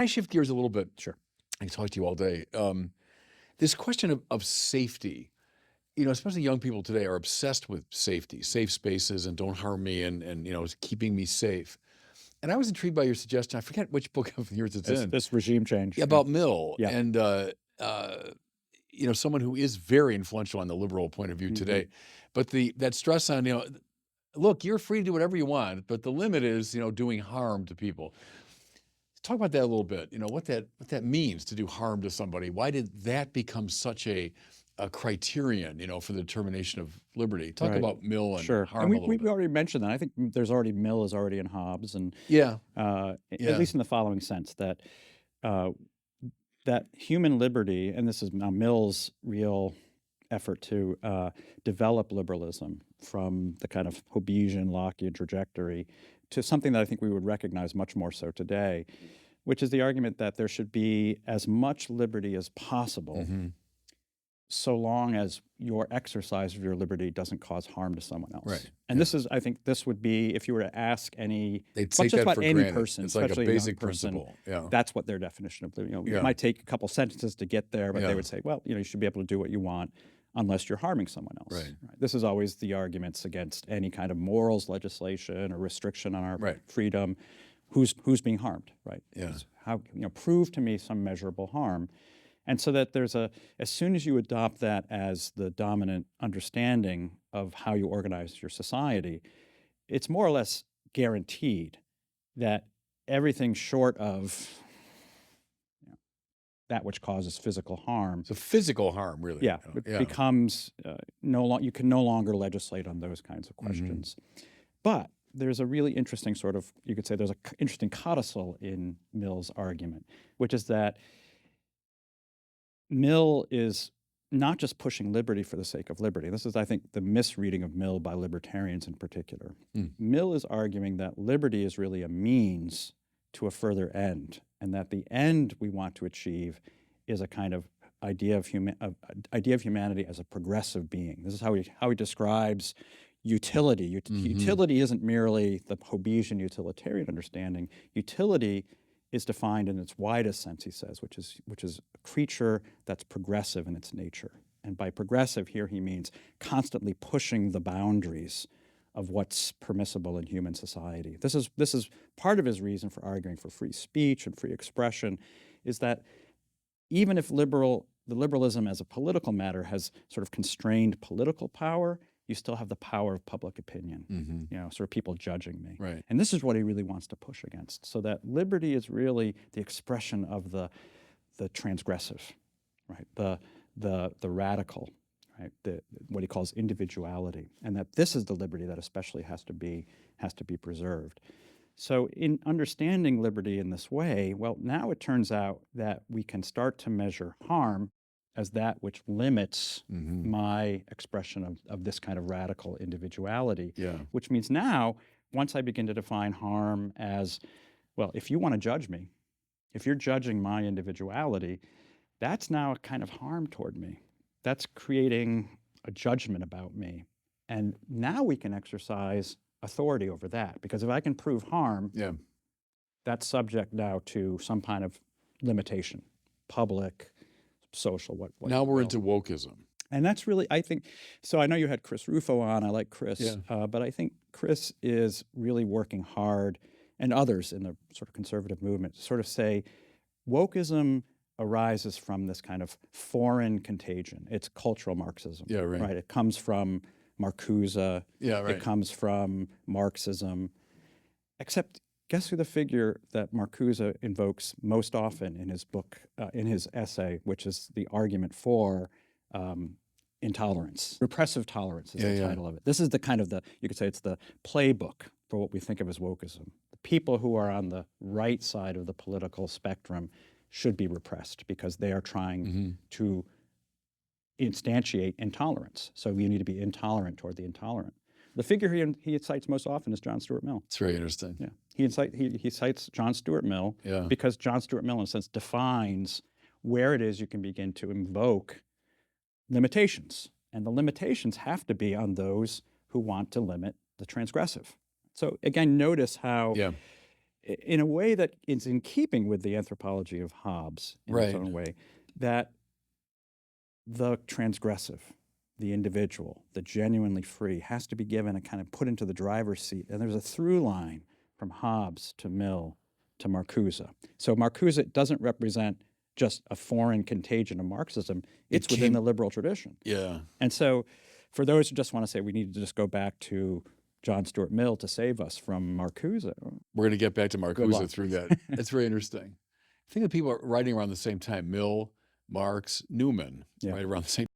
I shift gears a little bit? Sure. I can talk to you all day. This question of safety, especially young people today are obsessed with safety, safe spaces, and don't harm me, and keeping me safe. And I was intrigued by your suggestion. I forget which book of yours it's in. This regime change. Yeah, about Mill Yeah. and someone who is very influential on the liberal point of view today. But that stress on look, you're free to do whatever you want, but the limit is doing harm to people. Talk about that a little bit. What that means to do harm to somebody. Why did that become such a criterion, for the determination of liberty? Talk about Mill and Sure. harm And a little we bit. already mentioned that. I think Mill is already in Hobbes, and at least in the following sense that that human liberty, and this is now Mill's real effort to develop liberalism from the kind of Hobbesian Lockean trajectory to something that I think we would recognize much more so today, which is the argument that there should be as much liberty as possible, so long as your exercise of your liberty doesn't cause harm to someone else. Right. And this is, I think, this would be, if you were to ask they'd take just that about for any granted. person, It's like a especially basic young person, principle. Yeah. that's what their definition of liberty. It might take a couple sentences to get there, but they would say, well, you should be able to do what you want unless you're harming someone else. Right. This is always the arguments against any kind of morals legislation or restriction on our freedom. Who's being harmed, right? Yeah. How, prove to me some measurable harm. And so that as soon as you adopt that as the dominant understanding of how you organize your society, it's more or less guaranteed that everything short of that which causes physical harm. So physical harm, really. Yeah, it becomes you can no longer legislate on those kinds of questions. But there's a really interesting you could say there's an interesting codicil in Mill's argument, which is that Mill is not just pushing liberty for the sake of liberty. This is, I think, the misreading of Mill by libertarians in particular. Mill is arguing that liberty is really a means to a further end, and that the end we want to achieve is a kind of idea of humanity as a progressive being. This is how he describes utility. Utility isn't merely the Hobbesian utilitarian understanding. Utility is defined in its widest sense, he says, which is a creature that's progressive in its nature. And by progressive here he means constantly pushing the boundaries of what's permissible in human society. This is part of his reason for arguing for free speech and free expression, is that even if the liberalism as a political matter has sort of constrained political power, you still have the power of public opinion, sort of people judging me. Right. And this is what he really wants to push against, so that liberty is really the expression of the transgressive, right? The radical, right? What he calls individuality, and that this is the liberty that especially has to be preserved. So in understanding liberty in this way, well, now it turns out that we can start to measure harm as that which limits my expression of this kind of radical individuality, which means now, once I begin to define harm as, well, if you want to judge me, if you're judging my individuality, that's now a kind of harm toward me. That's creating a judgment about me. And now we can exercise authority over that, because if I can prove harm, that's subject now to some kind of limitation, public, social, what now we're into wokeism. And that's really, I think, so I know you had Chris Rufo on, I like Chris, but I think Chris is really working hard, and others in the sort of conservative movement, to sort of say wokeism arises from this kind of foreign contagion. It's cultural Marxism. Right? It comes from Marcuse. It comes from Marxism. Except, guess who the figure that Marcuse invokes most often in his book, in his essay, which is the argument for intolerance. Repressive tolerance is the title of it. This is the kind of you could say it's the playbook for what we think of as wokeism. The people who are on the right side of the political spectrum should be repressed because they are trying to instantiate intolerance. So you need to be intolerant toward the intolerant. The figure he cites most often is John Stuart Mill. It's very interesting. He cites John Stuart Mill because John Stuart Mill, in a sense, defines where it is you can begin to invoke limitations. And the limitations have to be on those who want to limit the transgressive. So again, notice how in a way that is in keeping with the anthropology of Hobbes in its Right. own way, that the transgressive, the individual, the genuinely free has to be given a kind of put into the driver's seat. And there's a through line from Hobbes to Mill to Marcuse. So Marcuse doesn't represent just a foreign contagion of Marxism. It's within the liberal tradition. Yeah. And so for those who just want to say we need to just go back to John Stuart Mill to save us from Marcuse. We're going to get back to Marcuse luck. through that. That's very interesting. I think the people are writing around the same time, Mill, Marx, Newman, Yeah. right around the same